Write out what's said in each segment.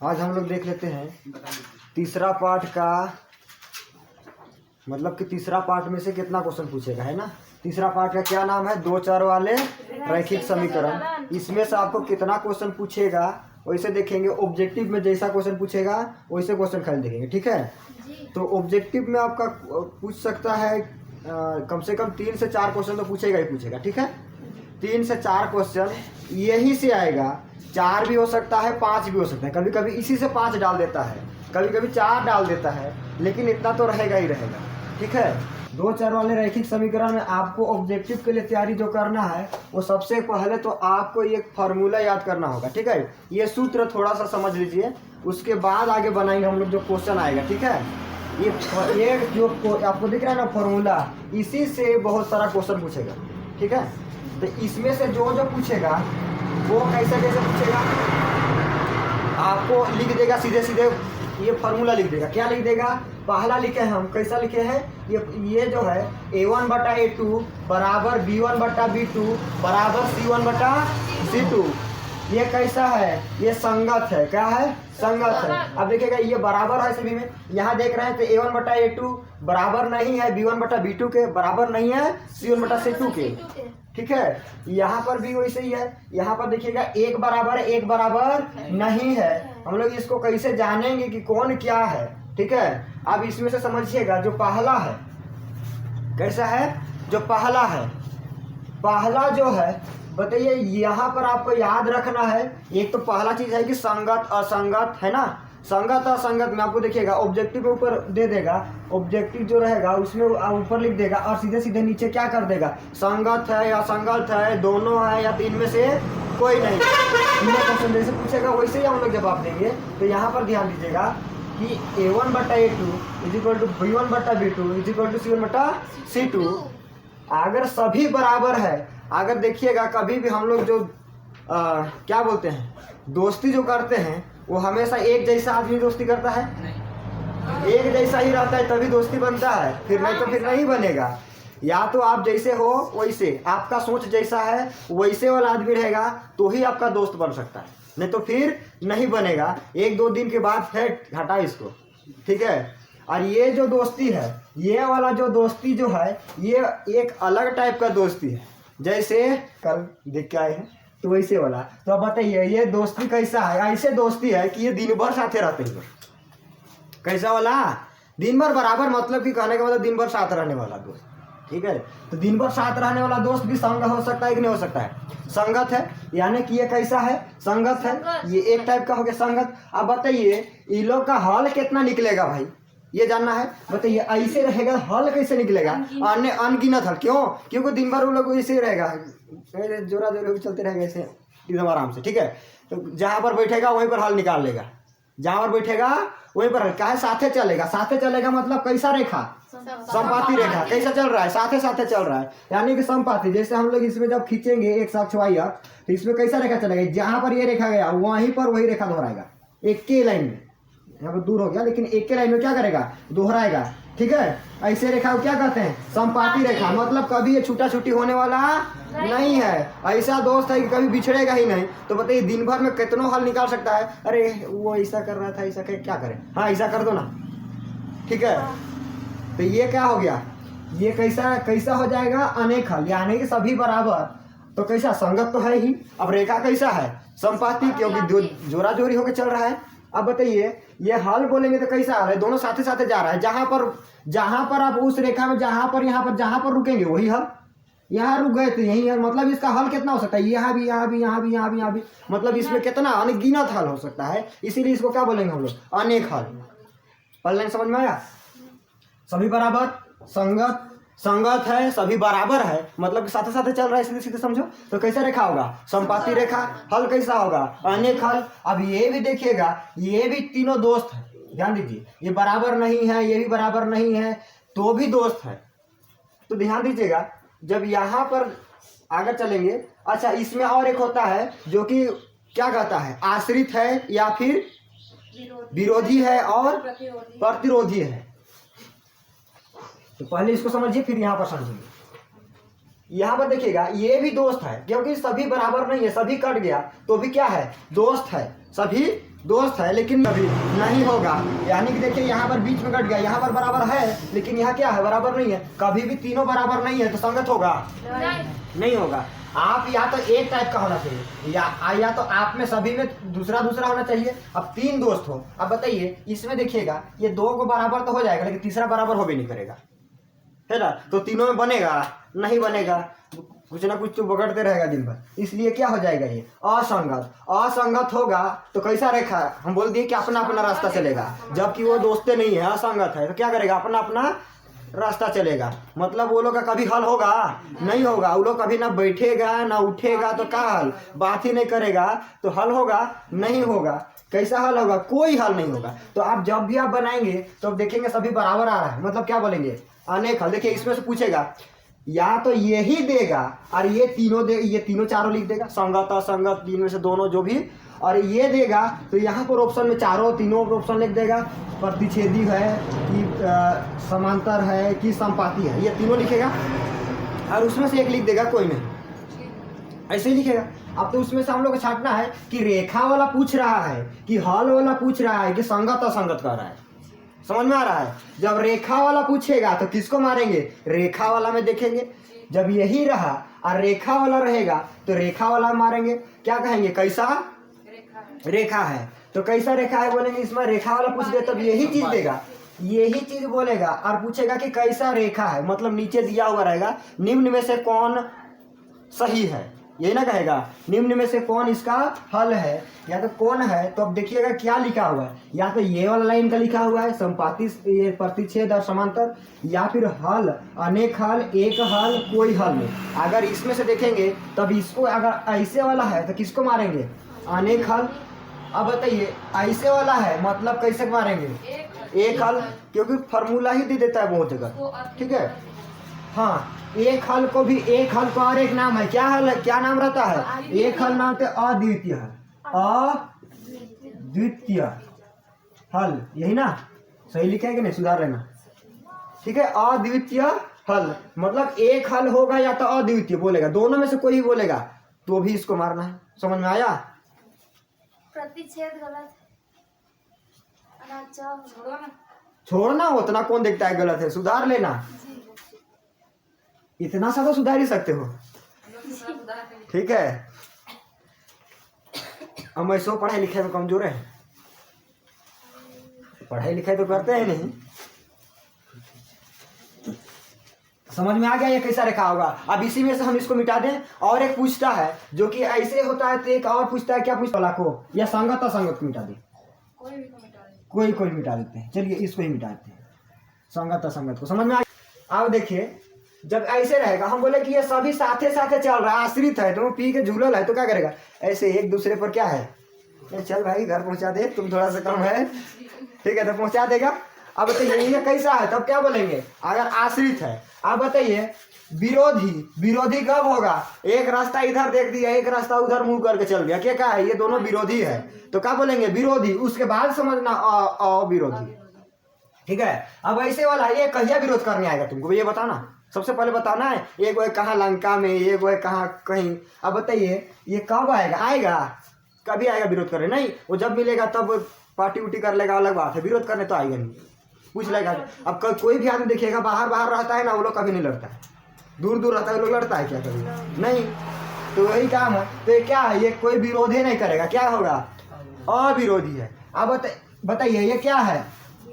आज हम लोग देख लेते हैं तीसरा पार्ट का, मतलब कि तीसरा पार्ट में से कितना क्वेश्चन पूछेगा, है ना। तीसरा पार्ट का क्या नाम है, दो चर वाले रैखिक समीकरण। इसमें से आपको कितना क्वेश्चन पूछेगा वैसे देखेंगे। ऑब्जेक्टिव में जैसा क्वेश्चन पूछेगा वैसे क्वेश्चन खाली देखेंगे, ठीक है। तो ऑब्जेक्टिव में आपका पूछ सकता है कम से कम 3 से 4 क्वेश्चन तो पूछेगा ही पूछेगा, ठीक है। 3 से 4 क्वेश्चन यही से आएगा। 4 भी हो सकता है, 5 भी हो सकता है, कभी कभी इसी से 5 डाल देता है, कभी कभी 4 डाल देता है, लेकिन इतना तो रहेगा ही रहेगा, ठीक है। दो चर वाले रैखिक समीकरण में आपको ऑब्जेक्टिव के लिए तैयारी जो करना है वो सबसे पहले तो आपको एक फार्मूला याद करना होगा, ठीक है। ये सूत्र थोड़ा सा समझ लीजिए, उसके बाद आगे बनाएंगे हम लोग जो क्वेश्चन आएगा, ठीक है। ये जो आपको दिख रहा है ना फार्मूला, इसी से बहुत सारा क्वेश्चन पूछेगा, ठीक है। तो इसमें से जो जो पूछेगा वो कैसे कैसे पूछेगा, आपको लिख देगा सीधे सीधे। ये फार्मूला लिख देगा, क्या लिख देगा, पहला लिखे हैं हम, कैसा लिखे हैं, ये जो है A1/A2 बराबर B1/B2 बराबर C1/C2। ये कैसा है, ये संगत है, क्या है, संगत है। अब देखिएगा ये बराबर है सभी में, यहाँ देख रहे हैं तो A1/A2 बराबर नहीं है B1/B2 के, बराबर नहीं है C1/C2 के, ठीक है। यहाँ पर भी वैसे ही है, यहाँ पर देखिएगा एक बराबर है, एक बराबर नहीं है। हम लोग इसको कैसे जानेंगे कि कौन क्या है, ठीक है। अब इसमें से समझिएगा जो पहला है कैसा है, जो पहला है, पहला जो है बताइए, यहाँ पर आपको याद रखना है। एक तो पहला चीज है कि संगत असंगत, है ना। संगत असंगत में आपको देखिएगा ऑब्जेक्टिव के ऊपर दे देगा, ऑब्जेक्टिव जो रहेगा उसमें ऊपर लिख देगा और सीधे सीधे नीचे क्या कर देगा, संगत है या असंगत है, दोनों है या तीन में से कोई नहीं। क्वेश्चन जैसे पूछेगा वैसे ही हम लोग जवाब देंगे। तो यहाँ पर ध्यान दीजिएगा कि A1/A2 = B1/B2 = C1/C2। अगर सभी बराबर है, अगर देखिएगा कभी भी हम लोग जो क्या बोलते हैं, दोस्ती जो करते हैं वो हमेशा एक जैसा आदमी दोस्ती करता है, एक जैसा ही रहता है तभी दोस्ती बनता है, फिर नहीं तो फिर नहीं बनेगा। या तो आप जैसे हो वैसे, आपका सोच जैसा है वैसे वाला आदमी रहेगा तो ही आपका दोस्त बन सकता है, नहीं तो फिर नहीं बनेगा। 1-2 दिन के बाद फिर हटा इसको, ठीक है। और ये जो दोस्ती है, ये वाला जो दोस्ती जो है, ये एक अलग टाइप का दोस्ती है। जैसे कल देख के आए हैं तो वैसे वाला। तो अब बताइए ये दोस्ती कैसा है, ऐसे दोस्ती है कि ये दिन भर साथे रहते हैं। कैसा वाला, दिन भर बराबर, मतलब कि कहने का मतलब दिन भर साथ रहने वाला दोस्त, ठीक है। तो दिन भर साथ रहने वाला दोस्त भी संग हो सकता है कि नहीं हो सकता है, संगत है। यानी कि ये कैसा है, संगत है, ये एक टाइप का हो गया संगत। अब बताइए इन लोग का हल कितना निकलेगा भाई, ये जानना है। बताइए ऐसे रहेगा हल कैसे निकलेगा, अन्य अनगिनत हल। क्यों, क्योंकि दिन भर वो लोग ऐसे रहेगा, जोरा जोरा चलते रहेगा ऐसे एकदम आराम से, ठीक है। तो जहाँ पर बैठेगा वहीं पर हल निकाल लेगा, जहाँ पर बैठेगा वहीं पर हल, क्या है, साथे चलेगा। साथे चलेगा मतलब कैसा रेखा, संपाती रेखा। कैसा चल रहा है, साथे साथे चल रहा है, यानी कि संपाती। जैसे हम लोग इसमें जब खींचेंगे एक साथ छुआइया तो इसमें कैसा रेखा चलेगा, जहाँ पर ये रेखा गया वहीं पर वही रेखा दोहराएगा, एक के लाइन में। यहाँ पर दूर हो गया लेकिन एक के लाइन में क्या करेगा, दोहराएगा, ठीक है। ऐसे रेखा को क्या कहते हैं, संपाती रेखा। मतलब कभी ये छूटा छूटी होने वाला नहीं है, ऐसा दोस्त है कि कभी बिछड़ेगा ही नहीं। तो बताइए दिन भर में कितनों हल निकाल सकता है। अरे वो ऐसा कर रहा था, ऐसा क्या करे, हाँ ऐसा कर दो ना, ठीक है। तो ये क्या हो गया, ये कैसा हो जाएगा, अनेक हल, यानी कि सभी बराबर। तो कैसा, संगत तो है ही। अब रेखा कैसा है, संपाती, क्योंकि जोरा जोरी होकर चल रहा है। अब बताइए ये हल बोलेंगे तो कैसा हल है, दोनों साथे साथे जा रहा है। जहां पर आप उस रेखा में जहां पर रुकेंगे वही हल, यहाँ रुक गए तो यही है। मतलब इसका हल कितना हो सकता है, यहाँ भी, यहाँ भी, यहाँ भी, यहाँ भी, यहाँ भी, मतलब इसमें कितना अनगिनत हल हो सकता है। इसीलिए इसको क्या बोलेंगे हम लोग, अनेक हल। पहले लाइन समझ में आया, सभी बराबर, संगत है, सभी बराबर है, मतलब साथे साथे चल रहा है, सीधे सीधे समझो। तो कैसा रेखा होगा, संपाती रेखा। हल कैसा होगा, अनेक हल। अब ये भी देखिएगा, ये भी तीनों दोस्त है, ध्यान दीजिए। ये बराबर नहीं है, ये भी बराबर नहीं है, तो भी दोस्त है। तो ध्यान दीजिएगा, जब यहाँ पर आगे चलेंगे, अच्छा इसमें और एक होता है जो कि क्या कहता है, आश्रित है या फिर विरोधी है और प्रतिरोधी है। तो पहले इसको समझिए फिर यहाँ पर समझिए। यहाँ पर देखिएगा ये भी दोस्त है, क्योंकि सभी बराबर नहीं है, सभी कट गया तो भी क्या है, दोस्त है, सभी दोस्त है लेकिन अभी नहीं होगा, यानी कि देखिए यहाँ पर बीच में कट गया, यहाँ पर बराबर है लेकिन यहाँ क्या है, बराबर नहीं है। कभी भी तीनों बराबर नहीं है तो संगत होगा नहीं होगा। आप या तो एक टाइप का होना चाहिए या तो आप में सभी में दूसरा दूसरा होना चाहिए। अब 3 दोस्त हो, अब बताइए इसमें देखिएगा ये 2 को बराबर तो हो जाएगा लेकिन तीसरा बराबर हो भी नहीं करेगा, है ना। तो तीनों में बनेगा नहीं बनेगा, कुछ ना कुछ तो बगड़ते रहेगा दिन भर, इसलिए क्या हो जाएगा ये असंगत। असंगत होगा तो कैसा रेखा, हम बोल दिए कि अपना अपना रास्ता चलेगा, जबकि वो दोस्तें नहीं है, असंगत है तो क्या करेगा, अपना अपना रास्ता चलेगा। मतलब वो लोग का कभी हल होगा नहीं होगा, वो लोग कभी ना बैठेगा ना उठेगा तो क्या हल, बात ही नहीं करेगा तो हल होगा नहीं होगा। कैसा हल होगा, कोई हल नहीं होगा। तो आप जब भी आप बनाएंगे तो आप देखेंगे सभी बराबर आ रहा है, मतलब क्या बोलेंगे अनेक हल। देखिए इसमें से पूछेगा या तो ये ही देगा और ये तीनों चारों लिख देगा, संगत असंगत तीन में से दोनों जो भी, और ये देगा तो यहाँ पर ऑप्शन में तीनों ऑप्शन लिख देगा, प्रतिच्छेदी है कि समांतर है कि संपाती है, ये तीनों लिखेगा और उसमें से एक लिख देगा कोई नहीं, ऐसे ही लिखेगा। अब तो उसमें से हम लोग को छांटना है कि रेखा वाला पूछ रहा है कि हल वाला पूछ रहा है कि संगत असंगत कर रहा है, समझ में आ रहा है। जब रेखा वाला पूछेगा तो किसको मारेंगे, रेखा वाला में देखेंगे, जब यही रहा और रेखा वाला रहेगा तो रेखा वाला मारेंगे, क्या कहेंगे कैसा रेखा है, तो कैसा रेखा है बोलेंगे, इसमें रेखा वाला पूछ दे तब यही चीज देगा, यही चीज बोलेगा और पूछेगा कि कैसा रेखा है, मतलब नीचे दिया हुआ रहेगा निम्न में से कौन सही है, यही ना कहेगा निम्न में से कौन इसका हल है या तो कौन है। तो अब देखिएगा क्या लिखा हुआ है, या तो ये वाला लाइन का लिखा हुआ है संपाती ये प्रतिच्छेद और समांतर, या फिर हल अनेक हल एक हल कोई हल नहीं। अगर इसमें से देखेंगे तब इसको अगर ऐसे वाला है तो किसको मारेंगे अनेक हल। अब बताइए ऐसे वाला है मतलब कैसे मारेंगे एक हल, क्योंकि फॉर्मूला ही दे देता है बहुत जगह, ठीक है। हाँ एक हल को भी, एक हल को और एक नाम है, क्या हल है, क्या नाम रहता है, एक हल नाम है अद्वितीय हल, अद्वितीय हल, यही ना सही लिखे है कि नहीं, सुधार लेना, ठीक है। अद्वितीय हल मतलब एक हल होगा या तो अद्वितीय बोलेगा, दोनों में से कोई बोलेगा तो भी इसको मारना है, समझ में आया। प्रतिच्छेद गलत है, छोड़ना उतना कौन देखता है गलत है, सुधार लेना, इतना सा तो सुधार ही सकते हो, ठीक है। हम ऐसो पढ़ाई लिखाई में कमजोर है, पढ़ाई लिखाई तो करते हैं नहीं। समझ में आ गया ये कैसा रेखा होगा। अब इसी में से हम इसको मिटा दें, और एक पूछता है जो कि ऐसे होता है तो एक और पूछता है, क्या पूछता है को, या संगत असंगत को मिटा दे, कोई मिटा देते हैं, चलिए इसको ही मिटा देते हैं, संगत असंगत को, समझ में आ गया। अब देखिए जब ऐसे रहेगा, हम बोले कि ये सभी साथे साथे चल रहा है, आश्रित है, तुम पी के झूलल है तो क्या करेगा, ऐसे एक दूसरे पर क्या है, चल भाई घर पहुंचा दे, तुम थोड़ा सा कम है, ठीक है, तो पहुंचा देगा। अब बताइए ये कैसा है, तब क्या बोलेंगे अगर आश्रित है। अब बताइए विरोधी कब होगा, एक रास्ता इधर देख दिया एक रास्ता उधर मुंह करके चल गया, क्या है, ये दोनों विरोधी है तो क्या बोलेंगे विरोधी, उसके बाद समझना अविरोधी, ठीक है। अब ऐसे वाला ये कहिया विरोध करने आएगा तुमको, ये बताना, सबसे पहले बताना है, एक वो है कहाँ लंका में, एक वो है कहाँ कहीं। अब बताइए ये कब आएगा कभी आएगा विरोध करने, नहीं, वो जब मिलेगा तब पार्टी उटी कर लेगा, अलग बात है, विरोध करने तो आएगा नहीं, पूछ लेगा। अब कोई भी आदमी देखिएगा बाहर रहता है ना, वो लोग कभी नहीं लड़ता है, दूर रहता है वो लोग लड़ता है क्या कभी नहीं, तो वही काम है। तो ये क्या है, ये कोई विरोध ही नहीं करेगा, क्या होगा अविरोधी है। अब बताइए ये क्या है,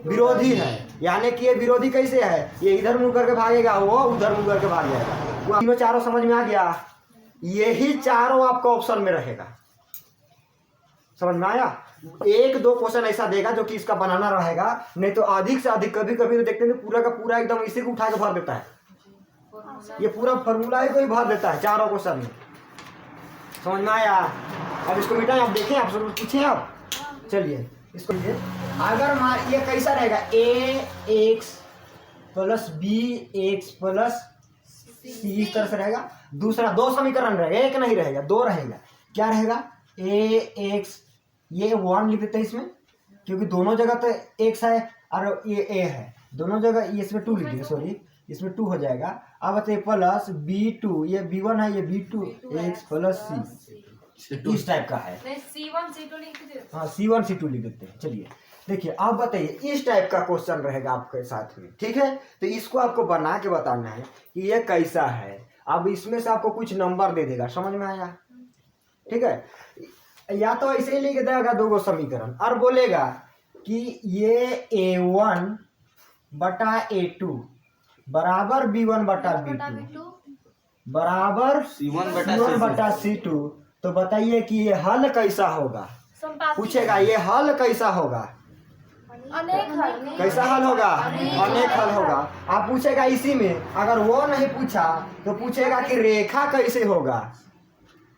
विरोधी है, यानी कि ये विरोधी कैसे है, ये इधर मुंह करके भागेगा वो उधर मुंह करके भाग जाएगा। तीनों चारों समझ में आ गया, यही चारों आपका ऑप्शन में रहेगा, समझ में आया। एक दो क्वेश्चन ऐसा देगा जो कि इसका बनाना रहेगा, नहीं तो अधिक से अधिक कभी कभी तो देखते हैं पूरा का पूरा एकदम इसी को उठा के भर देता है, ये पूरा फॉर्मूला ही कोई भर देता है चारों क्वेश्चन में, समझ में आया। अब इसको मिटाएं, आप देखें, आप सब पूछें, आप चलिए इसको लिए। अगर ये कैसा रहेगा, ax plus bx plus c इस तरह से रहेगा, दूसरा दो समीकरण रहेगा, एक नहीं रहेगा, दो रहेगा, क्या रहेगा ax, ये 1 लिख देते हैं इसमें क्योंकि दोनों जगह तो x है और ये a है, दोनों जगह ये इसमें 2 लिख दिया, सॉरी इसमें 2 हो जाएगा। अब बताइए प्लस b2, ये b1 है ये b2 x प्लस c, इस टाइप का है। नहीं C1 C2 लिख दे। हाँ C1 C2 लिख देते हैं। चलिए देखिए आप बताइए, इस टाइप का क्वेश्चन रहेगा आपके साथ में, ठीक है। तो इसको आपको बना के बताना है कि ये कैसा है। अब इसमें से आपको कुछ नंबर दे देगा, समझ में आया, ठीक है। या तो ऐसे ही लिख देगा दो समीकरण और बोलेगा कि ये A1 बटा A2 बराबर B1 बटा B2 बराबर C1 बटा C2। तो बताइए कि ये हल कैसा होगा, पूछेगा ये हल कैसा होगा, अनेक हल। कैसा हल होगा, अनेक हल होगा। आप पूछेगा इसी में, अगर वो नहीं पूछा तो पूछेगा कि रेखा कैसे होगा,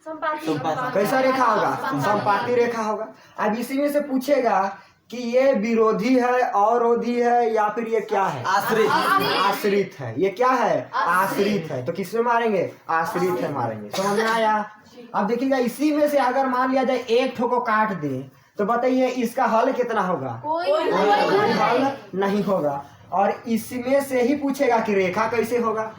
कैसा रेखा होगा, संपाती रेखा होगा। अब इसी में से पूछेगा कि ये विरोधी है, अवरोधी है, या फिर ये क्या है, आश्रित। आश्रित है। ये क्या है, आश्रित है। तो किसमें मारेंगे, आश्रित है मारेंगे, समझ में आया। अब देखिएगा इसी में से अगर मान लिया जाए एक ठो को काट दे तो बताइए इसका हल कितना होगा, कोई हल नहीं होगा। और इसमें से ही पूछेगा कि रेखा कैसे होगा,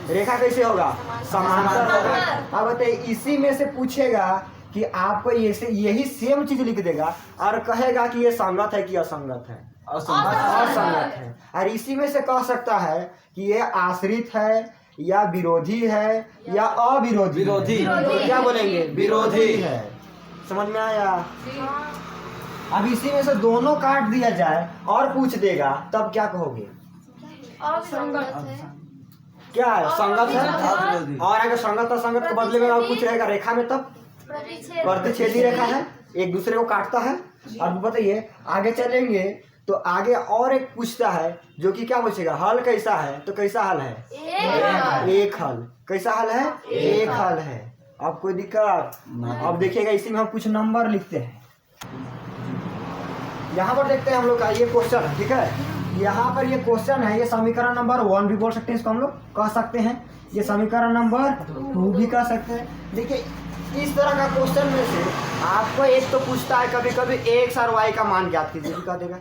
रेखा कैसे होगा, समांतर होगा। अब बताइए इसी में से पूछेगा कि आपको यही सेम चीज लिख देगा और कहेगा कि ये संगत है कि असंगत है, असंगत है। और इसी में से कह सकता है कि ये आश्रित है या विरोधी है या अविरोधी, विरोधी। तो क्या बोलेंगे, विरोधी है। समझ में आया। अब इसी में से दोनों काट दिया जाए और पूछ देगा तब क्या कहोगे, क्या है, संगत है। और अगर संगत है, संगत के बदले में और कुछ रहेगा रेखा में, तब प्रतिच्छेदी रेखा है, एक दूसरे को काटता है। अब बताइए आगे चलेंगे तो आगे और एक पूछता है जो कि क्या पूछेगा, हल कैसा है। तो कैसा हल है, एक हल। कैसा हल है, एक हल है। अब कोई दिक्कत। अब देखिएगा इसी में हम कुछ नंबर लिखते हैं। यहाँ पर देखते हैं हम लोग का ये क्वेश्चन है, ठीक है। यहाँ पर ये क्वेश्चन है, ये समीकरण नंबर 1 भी बोल सकते हैं, इसको हम लोग कह सकते हैं। ये समीकरण नंबर 2 भी कह सकते हैं। देखिए इस तरह का क्वेश्चन में से आपको एक तो पूछता है कभी कभी x और y का मान ज्ञात कीजिए, कह देगा,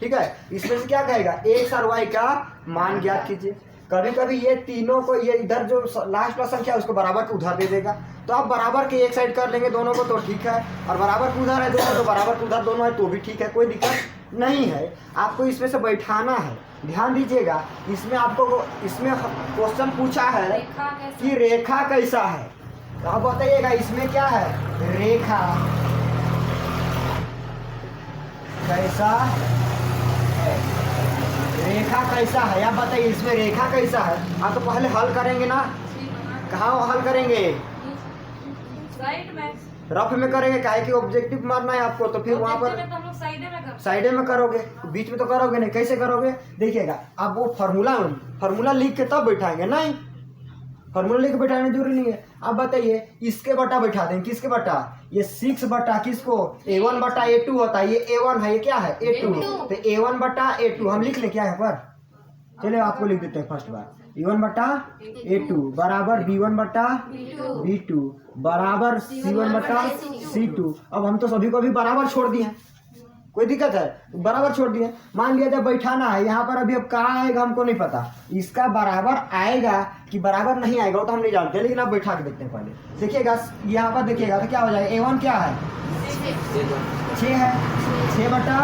ठीक है। इसमें से क्या कहेगा, x और y का मान ज्ञात कीजिए। कभी कभी ये तीनों को, ये इधर जो लास्ट वाला संख्या है उसको बराबर के उधर दे देगा। तो आप बराबर के एक साइड कर लेंगे दोनों को तो ठीक है, और बराबर के उधर है दोनों तो बराबर के उधर दोनों है तो भी ठीक है, कोई दिक्कत नहीं है। आपको इसमें से बैठाना है। ध्यान दीजिएगा इसमें आपको, इसमें क्वेश्चन पूछा है कि रेखा कैसा है। तो आप बताइएगा इसमें क्या है, रेखा कैसा है, रेखा कैसा है। आप बताइए इसमें रेखा कैसा है। आप तो पहले हल करेंगे ना, कहाँ हल करेंगे, साइड में, रफ में करेंगे, काहे कि ऑब्जेक्टिव मारना है आपको। तो फिर वहाँ पर साइडे में करोगे, बीच में तो करोगे नहीं। कैसे करोगे, देखिएगा आप वो फार्मूला लिख के तब बैठाएंगे, नहीं फार्मूला लिख के बैठाने जरूरी नहीं है। अब बताइए इसके बटा बैठा देंगे, किसके बटा, ये 6 बटा किसको, A1 बटा A2 होता है। ये A1 है, ये क्या है, A2। तो A1 बटा A2 हम लिख लें क्या है पर, चलिए आपको लिख देते हैं फर्स्ट बार। A1 बटा A2 बराबर B1 बटा B2 बराबर C1 बटा C2। अब हम तो सभी को भी बराबर छोड़ दिए, कोई दिक्कत है, बराबर छोड़ दिए। मान लिया जब बैठाना है यहाँ पर, अभी अब कहाँ आएगा हमको नहीं पता, इसका बराबर आएगा कि बराबर नहीं आएगा वो तो हम नहीं जानते, लेकिन अब बैठा के देखते हैं पहले। देखिएगा यहाँ पर देखिएगा तो क्या हो जाएगा, A1 क्या है, 6 है, 6 बटा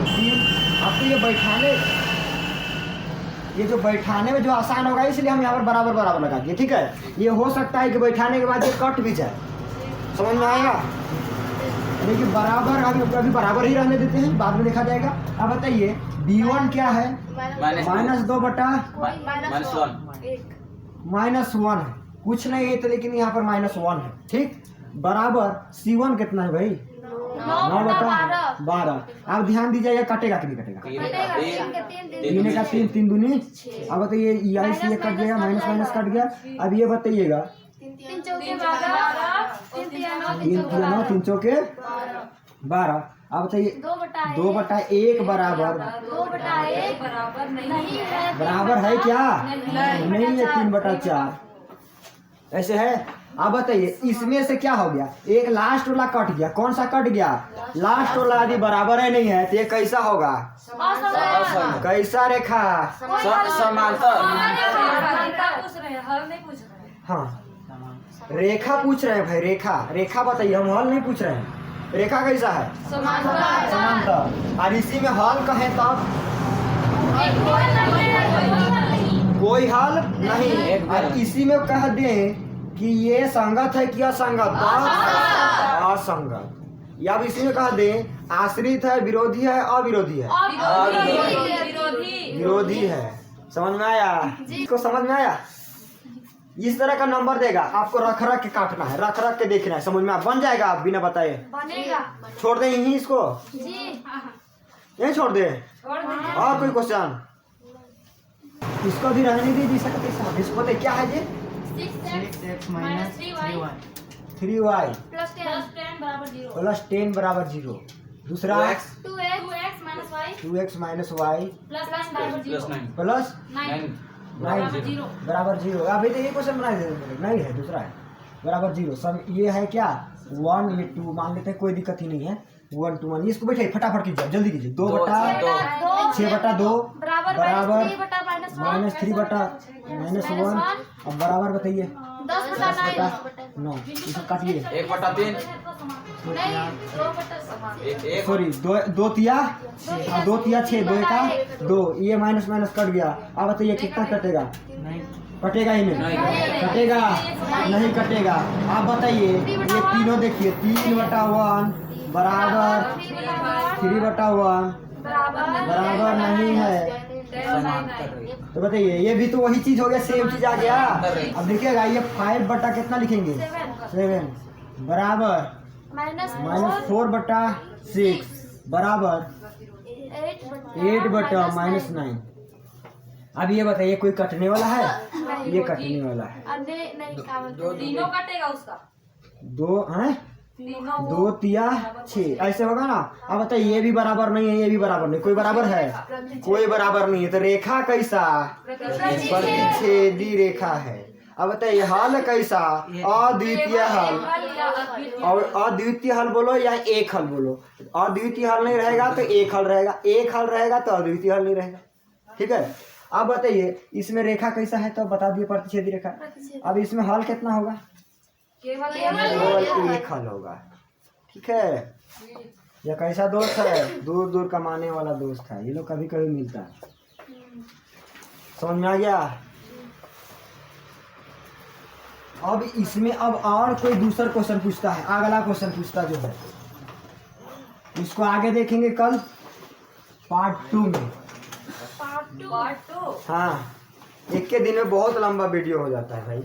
3। अब तो ये बैठाने, ये जो बैठाने में जो आसान होगा इसलिए हम यहाँ पर बराबर बराबर लगा दिए, ठीक है। ये हो सकता है कि बैठाने के बाद ये कट भी जाए, समझ में आएगा। देखिए बराबर अभी बराबर ही रहने देते हैं, बाद में देखा जाएगा। अब बताइए B1 क्या है, -2 बटा -1 है, कुछ नहीं है तो, लेकिन यहाँ पर -1 है, ठीक। बराबर C1 कितना है भाई, 9 बटा 12। अब ध्यान दीजिएगा कटेगा कि नहीं कटेगा, 3 का 3, 3 दूनी। अब बताइए यहाँ से ये कट गया, माइनस कट गया। अब ये बताइएगा 3 चौके 12, 3 चौके 12। अब बताइए 2 बटा 1 बराबर 2 बटा 1 बराबर नहीं है, बराबर है क्या, नहीं है, 3 बटा 4 ऐसे है। अब बताइए इसमें से क्या हो गया, एक लास्ट वाला कट गया, कौन सा कट गया, लास्ट वाला। यदि बराबर है नहीं है तो ये कैसा होगा, कैसा रेखा, समांतर। हाँ रेखा पूछ रहे हैं भाई, रेखा। रेखा बताइए, हम हल नहीं पूछ रहे हैं। रेखा कैसा है? समांतर। और इसी में हल कहें तब कोई हल नहीं। और इसी में कह दें कि ये संगत है कि असंगत? असंगत। या अब इसी में कह दें आश्रित है, विरोधी है, अविरोधी है? विरोधी है। समझ में आया? इसको समझ में आया? इस तरह का नंबर देगा, आपको रख रख के काटना है, रख रख के देखना है। समझ में बन जाएगा आप बिना बताए? बनेगा। छोड़ दें यहीं इसको? जी। यहीं छोड़ दे? और कोई क्वेश्चन? इसको भी रहने दीजिए। इसको बताइए क्या है ये? 6x minus 3y 3y plus 10 बराबर 0। प्लस 10 बराबर 0। दूसरा 2x minus y 2x minus Y plus 9 बराबर 0। प्लस 9 9 बराबर 0। अभी तो ये क्वेश्चन बना दे, नहीं है, दूसरा है बराबर 0। सब ये है क्या? 1 ये 2 मान लेते हैं, कोई दिक्कत ही नहीं है। 1 2 1 इसको बैठे फटाफट कीजिए, जल्दी कीजिए। 2 बटा 6 बटा 2 बराबर माइनस 3 बटा माइनस 1। अब बराबर बताइए 10 बटा 9। इसको काटिए। 1 बटा 3 नहीं 2 बटा सॉरी 2 तिया 2 तिया 6 2 का 2। ये माइनस माइनस कट गया। अब बताइए कितना कटेगा? कटेगा ही नहीं? कटेगा नहीं? कटेगा। आप बताइए ये तीनों देखिए, 3 बटा 1 बराबर 3 बटा 1 बराबर नहीं है। तो बताइए ये भी तो वही चीज हो गया, सेम चीज आ गया। अब देखिएगा ये 5 बटा कितना लिखेंगे? 7 बराबर माइनस 4 बटा 6 बराबर 8 बटा माइनस 9। अब ये बताइए कोई कटने वाला है? ये कटने वाला है। तीनों कटेगा उसका। 2 हैं 2 तिया 6 ऐसे होगा ना। अब बताइए ये भी बराबर नहीं है, ये भी बराबर नहीं, कोई बराबर है? कोई बराबर नहीं है। तो रेखा कैसा? प्रतिच्छेदी रेखा है। अब बताइए हल कैसा? अद्वितीय हल। और अद्वितीय हल बोलो या एक हल बोलो। अद्वितीय हल नहीं रहेगा तो एक हल रहेगा, एक हल रहेगा तो अद्वितीय हल नहीं रहेगा। ठीक है। अब बताइए इसमें रेखा कैसा है तो बता दिए, प्रतिच्छेदी रेखा। अब इसमें हल कितना होगा? केवल एक हल होगा। ठीक है। यह कैसा दोस्त है? दूर दूर कमाने वाला दोस्त है। ये लोग कभी कभी मिलता है। समझ में आ गया? अब इसमें अब और कोई दूसरा क्वेश्चन पूछता है, अगला क्वेश्चन पूछता जो है, इसको आगे देखेंगे कल पार्ट 2 में। पार्ट 2 हाँ, एक के दिन में बहुत लंबा वीडियो हो जाता है भाई।